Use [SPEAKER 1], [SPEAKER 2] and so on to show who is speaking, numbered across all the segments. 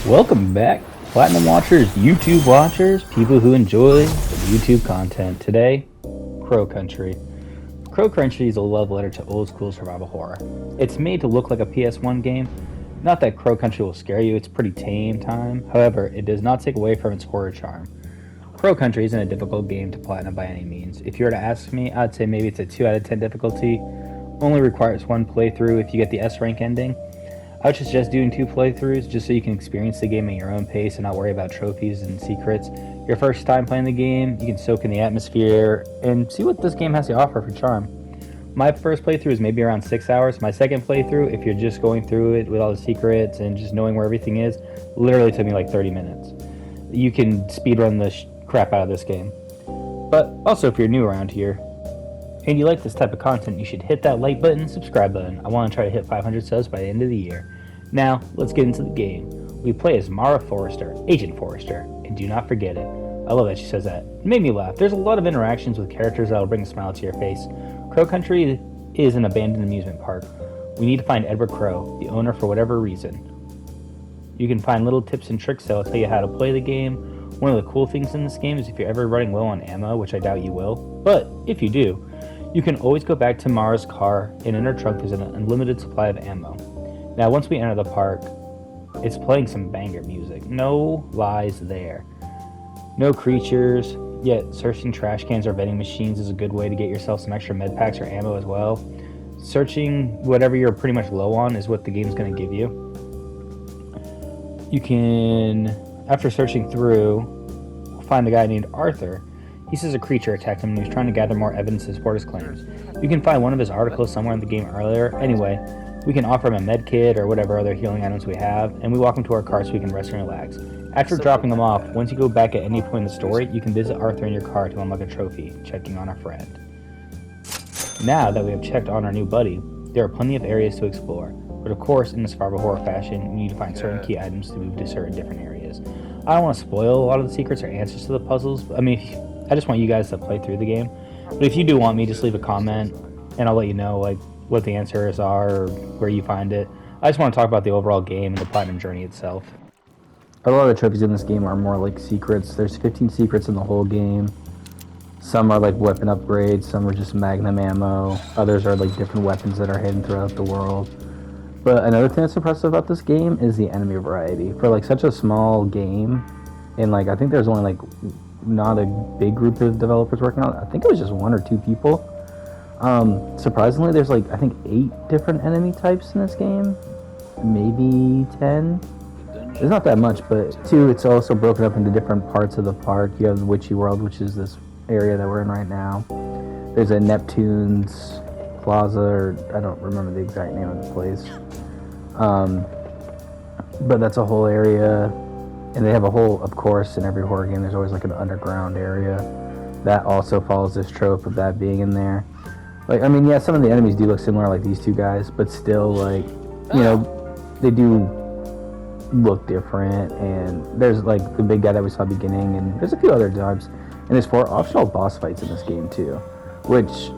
[SPEAKER 1] Welcome back, Platinum Watchers, YouTube watchers, people who enjoy YouTube content. Today, Crow Country. Crow Country is a love letter to old school survival horror. It's made to look like a PS1 game. Not that Crow Country will scare you, it's pretty tame time. However, it does not take away from its horror charm. Crow Country isn't a difficult game to platinum by any means. If you were to ask me, I'd say maybe it's a 2 out of 10 difficulty. Only requires one playthrough if you get the S rank ending. I would suggest doing 2 playthroughs just so you can experience the game at your own pace and not worry about trophies and secrets. Your first time playing the game, you can soak in the atmosphere and see what this game has to offer for charm. My first playthrough is maybe around 6 hours. My second playthrough, if you're just going through it with all the secrets and just knowing where everything is, literally took me like 30 minutes. You can speedrun the crap out of this game. But also, if you're new around here and you like this type of content, you should hit that like button and subscribe button. I want to try to hit 500 subs by the end of the year. Now, let's get into the game. We play as Mara Forrester, Agent Forrester, and do not forget it. I love that she says that. It made me laugh. There's a lot of interactions with characters that will bring a smile to your face. Crow Country is an abandoned amusement park. We need to find Edward Crow, the owner, for whatever reason. You can find little tips and tricks that will tell you how to play the game. One of the cool things in this game is if you're ever running low on ammo, which I doubt you will, but if you do, you can always go back to Mara's car, and in her trunk there's an unlimited supply of ammo. Now, once we enter the park, it's playing some banger music. No lies there. No creatures, yet searching trash cans or vending machines is a good way to get yourself some extra med packs or ammo as well. Searching whatever you're pretty much low on is what the game's going to give you. You can, after searching through, find a guy named Arthur. He says a creature attacked him and he was trying to gather more evidence to support his claims. You can find one of his articles somewhere in the game earlier. Anyway, we can offer him a med kit or whatever other healing items we have, and we walk him to our car so we can rest and relax. After dropping him off, once you go back at any point in the story, you can visit Arthur in your car to unlock a trophy, checking on our friend. Now that we have checked on our new buddy, there are plenty of areas to explore, but of course, in the survival horror fashion, you need to find certain key items to move to certain different areas. I don't want to spoil a lot of the secrets or answers to the puzzles. I just want you guys to play through the game. But if you do want me, just leave a comment, and I'll let you know what the answers are or where you find it. I just want to talk about the overall game and the platinum journey itself. A lot of the trophies in this game are more like secrets. There's 15 secrets in the whole game. Some are like weapon upgrades, some are just magnum ammo, others are like different weapons that are hidden throughout the world. But another thing that's impressive about this game is the enemy variety. For like such a small game, and I think there's only not a big group of developers working on it. I think it was just 1 or 2 people. Surprisingly, there's I think 8 different enemy types in this game. Maybe 10. It's not that much, but 2, it's also broken up into different parts of the park. You have the Witchy World, which is this area that we're in right now. There's a Neptune's Plaza, or I don't remember the exact name of the place. But that's a whole area. And they have a whole, of course, in every horror game, there's always an underground area. That also follows this trope of that being in there. Yeah, some of the enemies do look similar, like these 2 guys, but still, they do look different. And there's, the big guy that we saw at the beginning, and there's a few other times. And there's 4 optional boss fights in this game, too, which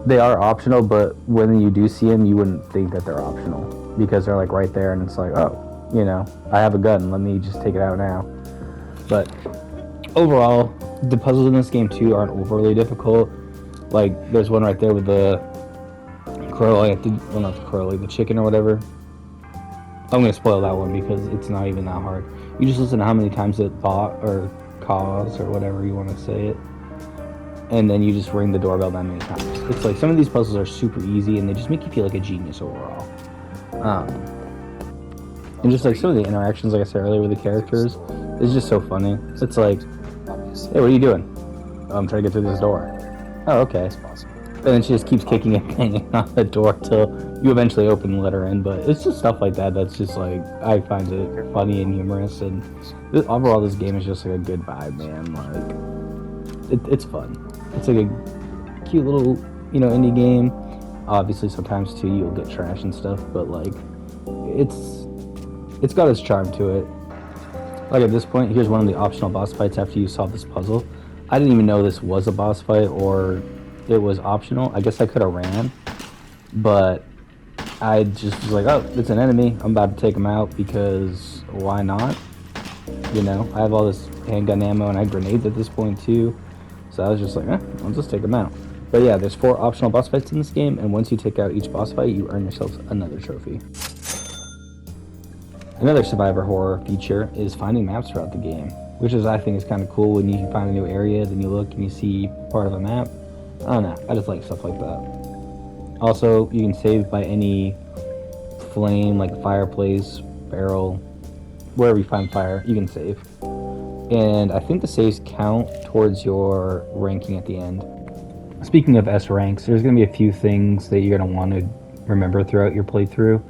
[SPEAKER 1] they are optional, but when you do see them, you wouldn't think that they're optional, because they're, right there, and it's I have a gun, let me just take it out now. But overall, the puzzles in this game too aren't overly difficult. There's one right there with the crow, not the crow, the chicken or whatever. I'm gonna spoil that one because it's not even that hard. You just listen to how many times it thought or caused or whatever you want to say it, and then you just ring the doorbell that many times. It's some of these puzzles are super easy and they just make you feel like a genius overall. And just some of the interactions, like I said earlier, with the characters, is just so funny. It's hey, what are you doing? Oh, I'm trying to get through this door. Oh, okay. And then she just keeps kicking and banging on the door till you eventually open and let her in. But it's just stuff like that that's just I find it funny and humorous. And overall, this game is just a good vibe, man. It's fun. It's a cute little, indie game. Obviously, sometimes too you'll get trash and stuff, but it's got its charm to it. At this point, here's one of the optional boss fights after you solve this puzzle. I didn't even know this was a boss fight or it was optional. I guess I could have ran, but I just was like, oh, it's an enemy. I'm about to take him out because why not? You know, I have all this handgun ammo and I have grenades at this point too. So I was just like, I'll just take them out. But yeah, there's 4 optional boss fights in this game, and once you take out each boss fight, you earn yourself another trophy. Another survivor horror feature is finding maps throughout the game, which I think is kind of cool. When you find a new area, then you look and you see part of a map. I don't know, I just like stuff like that. Also, you can save by any flame, like fireplace, barrel, wherever you find fire, you can save. And I think the saves count towards your ranking at the end. Speaking of S ranks, there's going to be a few things that you're going to want to remember throughout your playthrough.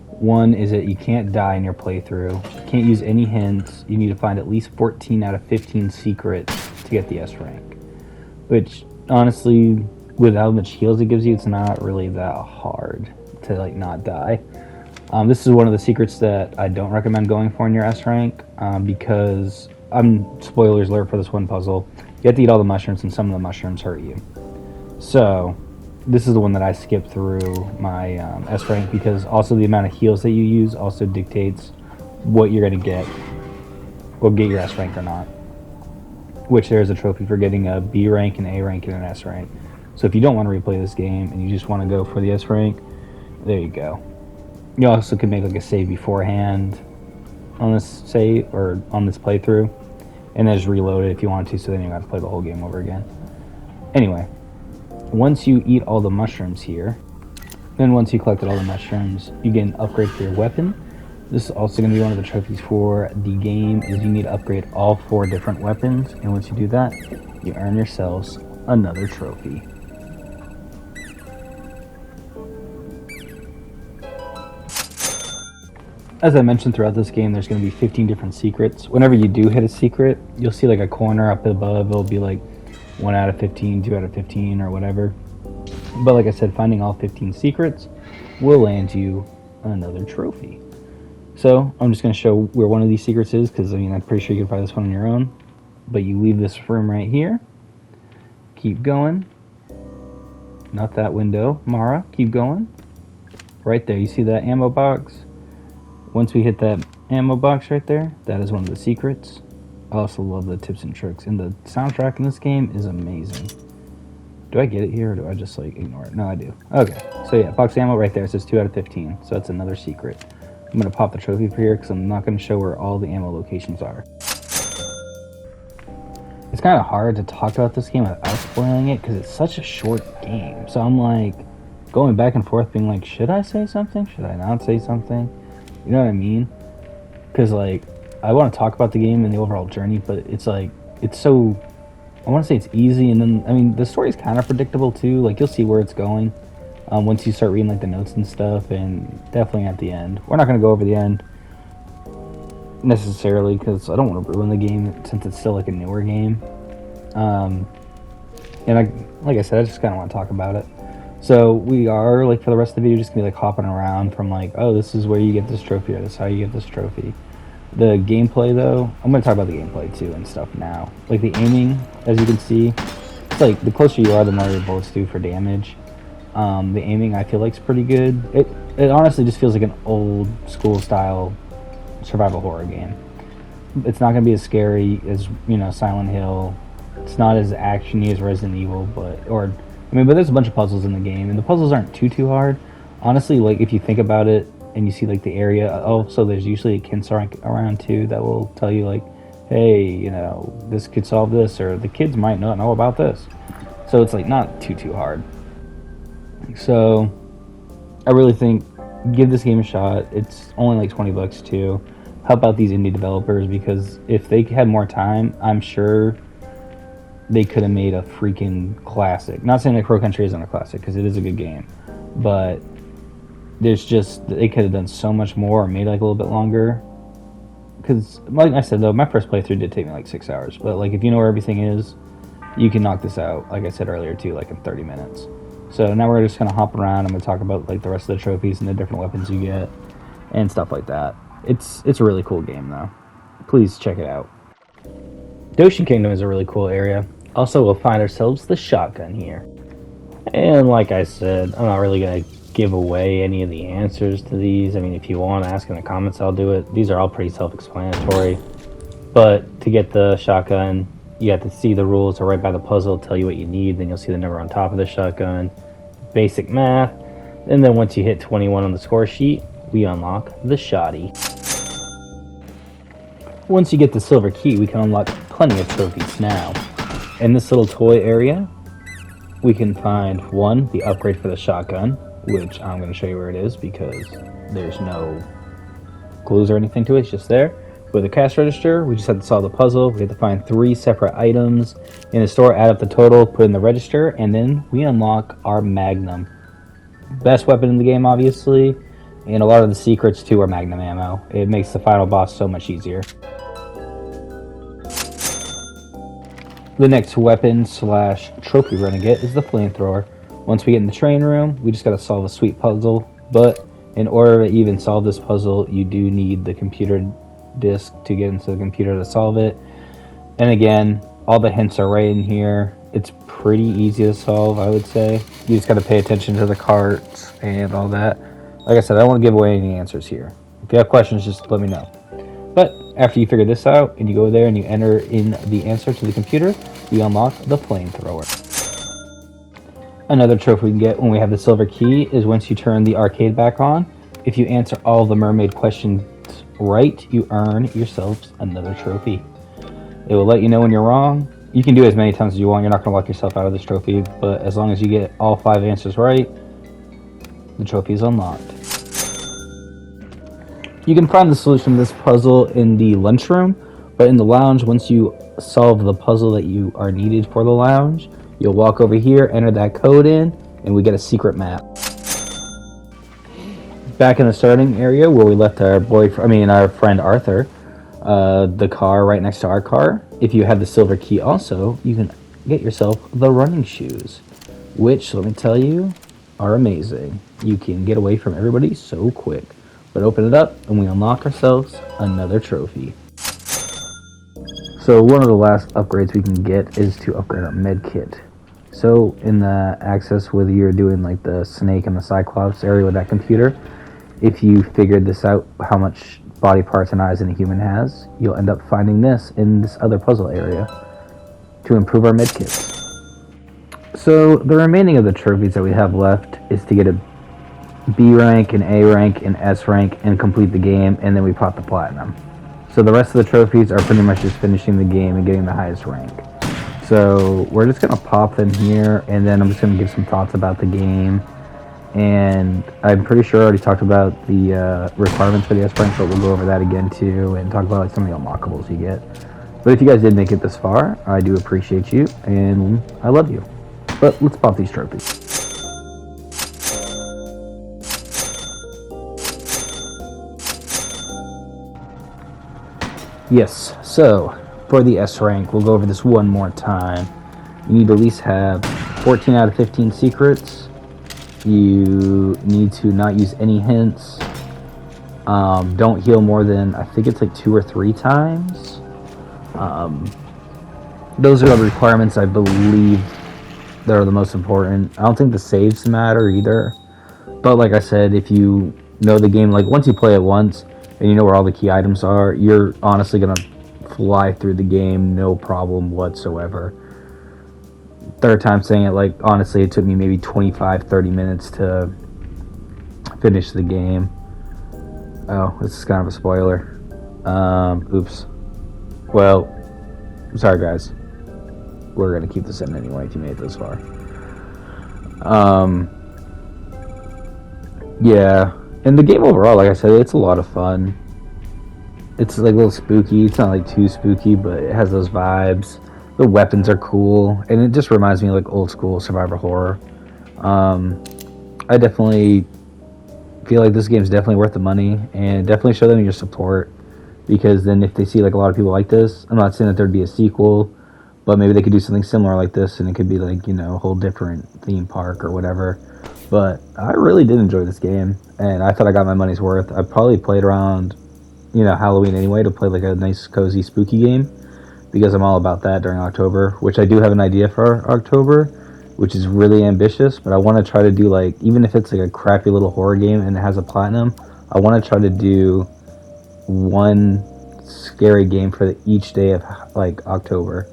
[SPEAKER 1] One is that you can't die in your playthrough. You can't use any hints. You need to find at least 14 out of 15 secrets to get the S rank. Which, honestly, with how much heals it gives you, it's not really that hard to like not die. This is one of the secrets that I don't recommend going for in your S rank because, spoilers alert for this one puzzle, you have to eat all the mushrooms and some of the mushrooms hurt you. So, this is the one that I skipped through my S rank because also the amount of heals that you use also dictates what you're going to get. Will get your S rank or not. Which there is a trophy for getting a B rank, an A rank, and an S rank. So if you don't want to replay this game and you just want to go for the S rank, there you go. You also could make like a save beforehand on this save or on this playthrough, and then just reload it if you want to, so then you don't have to play the whole game over again. Anyway, once you eat all the mushrooms here, then once you collected all the mushrooms, you get an upgrade for your weapon. This is also going to be one of the trophies for the game, is you need to upgrade all 4 different weapons, and once you do that, you earn yourselves another trophy. As I mentioned throughout this game, there's going to be 15 different secrets. Whenever you do hit a secret, you'll see like a corner up above, it'll be like 1 out of 15, 2 out of 15, or whatever. But like I said, finding all 15 secrets will land you another trophy. So I'm just going to show where one of these secrets is, because I mean, I'm pretty sure you can find this one on your own. But you leave this room right here. Keep going. Not that window, Mara. Keep going. Right there, you see that ammo box? Once we hit that ammo box right there, that is one of the secrets. I also love the tips and tricks, and the soundtrack in this game is amazing. Do I get it here, or do I just like ignore it? No, I do. Okay, so yeah, box ammo right there. It says 2 out of 15, so that's another secret. I'm gonna pop the trophy for here because I'm not gonna show where all the ammo locations are. It's kind of hard to talk about this game without spoiling it because it's such a short game. So I'm like going back and forth, being like, should I say something? Should I not say something? You know what I mean? Because like, I want to talk about the game and the overall journey, but it's like, it's so, I want to say it's easy, and then, I mean, the story is kind of predictable too. Like, you'll see where it's going once you start reading like the notes and stuff, and definitely at the end. We're not going to go over the end necessarily because I don't want to ruin the game since it's still like a newer game. And like I said, I just kind of want to talk about it. So we are, like, for the rest of the video, just gonna be like hopping around from like, oh, this is where you get this trophy, or this is how you get this trophy. The gameplay, though, I'm gonna talk about the gameplay too and stuff now. Like the aiming, as you can see, it's like the closer you are, the more your bullets do for damage. The aiming, I feel like, is pretty good. It honestly just feels like an old school style survival horror game. It's not gonna be as scary as, you know, Silent Hill. It's not as actiony as Resident Evil, but there's a bunch of puzzles in the game, and the puzzles aren't too hard. Honestly, like, if you think about it, and you see, like, the area, also, there's usually a kids around, too, that will tell you, like, hey, you know, this could solve this, or the kids might not know about this. So it's, like, not too hard. So, I really think, give this game a shot. It's only, like, $20, too. Help out these indie developers, because if they had more time, I'm sure they could have made a freaking classic. Not saying that Crow Country isn't a classic, because it is a good game, but there's just, they could have done so much more or made like a little bit longer. Because, like I said, though, my first playthrough did take me like 6 hours, but like, if you know where everything is, you can knock this out, like I said earlier too, like in 30 minutes. So now we're just gonna hop around. I'm gonna talk about like the rest of the trophies and the different weapons you get and stuff like that. It's a really cool game, though. Please check it out. The Ocean Kingdom is a really cool area. Also, we'll find ourselves the shotgun here. And like I said, I'm not really going to give away any of the answers to these. I mean, if you want to ask in the comments, I'll do it. These are all pretty self-explanatory. But to get the shotgun, you have to see the rules are right by the puzzle, tell you what you need, then you'll see the number on top of the shotgun. Basic math. And then once you hit 21 on the score sheet, we unlock the shotty. Once you get the silver key, we can unlock plenty of trophies now. In this little toy area, we can find one, the upgrade for the shotgun, which I'm going to show you where it is because there's no clues or anything to it, it's just there. With the cash register, we just have to solve the puzzle. We have to find 3 separate items in the store, add up the total, put in the register, and then we unlock our Magnum. Best weapon in the game, obviously, and a lot of the secrets too are Magnum ammo. It makes the final boss so much easier. The next weapon slash trophy we're gonna get is the flamethrower. Once we get in the train room, we just gotta solve a sweet puzzle, but in order to even solve this puzzle, you do need the computer disk to get into the computer to solve it. And again, all the hints are right in here. It's pretty easy to solve, I would say. You just gotta pay attention to the carts and all that. Like I said, I don't want to give away any answers here. If you have questions, just let me know. But after you figure this out and you go there and you enter in the answer to the computer, you unlock the flamethrower. Another trophy we can get when we have the silver key is once you turn the arcade back on, if you answer all the mermaid questions right, you earn yourselves another trophy. It will let you know when you're wrong. You can do it as many times as you want. You're not going to lock yourself out of this trophy, but as long as you get all 5 answers right, the trophy is unlocked. You can find the solution to this puzzle in the lunchroom, but in the lounge, once you solve the puzzle that you are needed for the lounge, you'll walk over here, enter that code in, and we get a secret map. Back in the starting area where we left our our friend Arthur, the car right next to our car. If you have the silver key also, you can get yourself the running shoes, which, let me tell you, are amazing. You can get away from everybody so quick. But open it up and we unlock ourselves another trophy. So one of the last upgrades we can get is to upgrade our med kit. So in the access, whether you're doing like the Snake and the Cyclops area with that computer, if you figured this out, how much body parts and eyes a human has, you'll end up finding this in this other puzzle area to improve our med kits. So the remaining of the trophies that we have left is to get a B rank, an A rank, an S rank, and complete the game, and then we pop the platinum. So the rest of the trophies are pretty much just finishing the game and getting the highest rank. So we're just going to pop them here, and then I'm just going to give some thoughts about the game. And I'm pretty sure I already talked about the requirements for the S rank, but we'll go over that again too, and talk about like some of the unlockables you get. But if you guys did make it this far, I do appreciate you, and I love you. But let's pop these trophies. Yes, so for the S rank, we'll go over this one more time. You need to at least have 14 out of 15 secrets. You need to not use any hints. Don't heal more than, I think it's like 2 or 3 times. Those are the requirements I believe that are the most important. I don't think the saves matter either. But like I said, if you know the game, like once you play it once, and you know where all the key items are, you're honestly going to fly through the game no problem whatsoever. Third time saying it, like honestly it took me maybe 25-30 minutes to finish the game. Oh, this is kind of a spoiler. Oops. Well, sorry guys. We're going to keep this in anyway if you made it this far. Yeah. And the game overall, like I said, it's a lot of fun. It's like a little spooky. It's not like too spooky, but it has those vibes. The weapons are cool, and it just reminds me of like old school survivor horror. I definitely feel like this game is definitely worth the money, and definitely show them your support, because then if they see like a lot of people like this, I'm not saying that there'd be a sequel, but maybe they could do something similar like this, and it could be like, you know, a whole different theme park or whatever. But I really did enjoy this game, and I thought I got my money's worth. I probably played around, you know, Halloween anyway to play like a nice, cozy, spooky game, because I'm all about that during October, which I do have an idea for October, which is really ambitious, but I want to try to do like, even if it's like a crappy little horror game and it has a platinum, I want to try to do one scary game for each day of like October.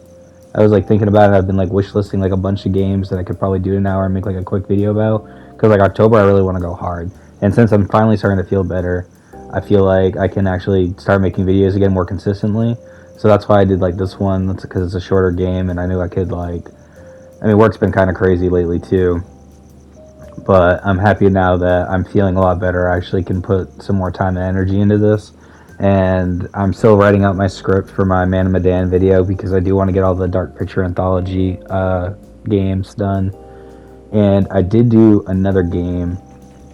[SPEAKER 1] I was like thinking about it. I've been like wish listing like a bunch of games that I could probably do in an hour and make like a quick video about. Because like October, I really want to go hard. And since I'm finally starting to feel better, I feel like I can actually start making videos again more consistently. So that's why I did like this one, because it's a shorter game, and I knew I could like. I mean, work's been kind of crazy lately too. But I'm happy now that I'm feeling a lot better. I actually can put some more time and energy into this. And I'm still writing out my script for my Man of Medan video, because I do want to get all the Dark Picture Anthology games done. And I did do another game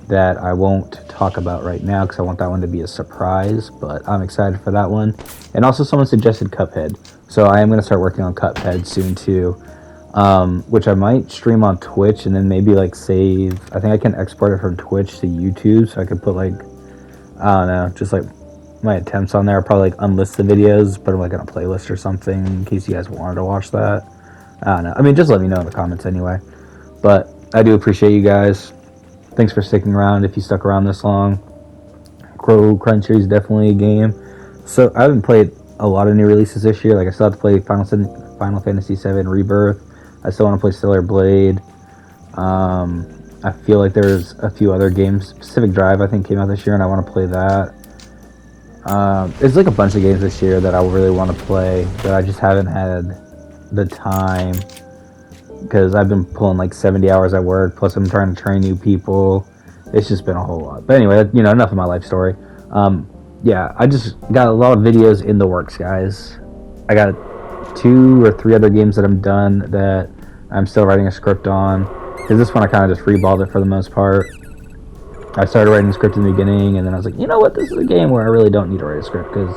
[SPEAKER 1] that I won't talk about right now because I want that one to be a surprise, but I'm excited for that one. And also someone suggested Cuphead, so I am going to start working on Cuphead soon too, which I might stream on Twitch and then maybe like save. I think I can export it from Twitch to YouTube, so I could put like, I don't know, just like my attempts on there. I'll probably like unlist the videos, put them like in a playlist or something in case you guys wanted to watch that. I don't know. I mean, just let me know in the comments anyway. But I do appreciate you guys. Thanks for sticking around if you stuck around this long. Crow Country is definitely a game. So I haven't played a lot of new releases this year. Like I still have to play Final Fantasy VII Rebirth. I still want to play Stellar Blade. I feel like there's a few other games. Pacific Drive I think came out this year, and I want to play that. There's like a bunch of games this year that I really want to play that I just haven't had the time, because I've been pulling like 70 hours at work, plus I'm trying to train new people. It's just been a whole lot. But anyway, you know, enough of my life story. Yeah, I just got a lot of videos in the works, guys. I got 2 or 3 other games that I'm done that I'm still writing a script on, because this one I kind of just freeballed it for the most part. I started writing a script in the beginning, and then I was like, you know what, this is a game where I really don't need to write a script, because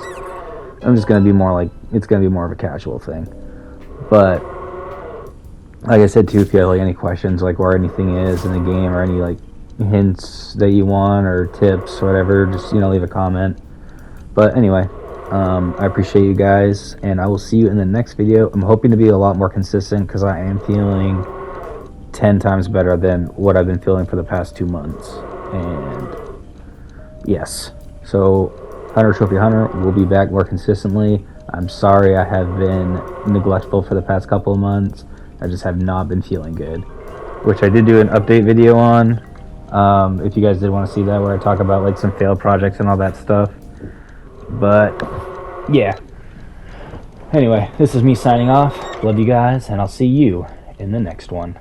[SPEAKER 1] I'm just going to be more like, it's going to be more of a casual thing. But like I said too, if you have like any questions, like where anything is in the game, or any like hints that you want, or tips or whatever, just, you know, leave a comment. But anyway, I appreciate you guys, and I will see you in the next video. I'm hoping to be a lot more consistent, because I am feeling 10 times better than what I've been feeling for the past 2 months. And yes, so Hunter Trophy Hunter will be back more consistently. I'm sorry I have been neglectful for the past couple of months. I just have not been feeling good, which I did do an update video on. If you guys did want to see that, where I talk about like some failed projects and all that stuff. But yeah, anyway, this is me signing off. Love you guys, and I'll see you in the next one.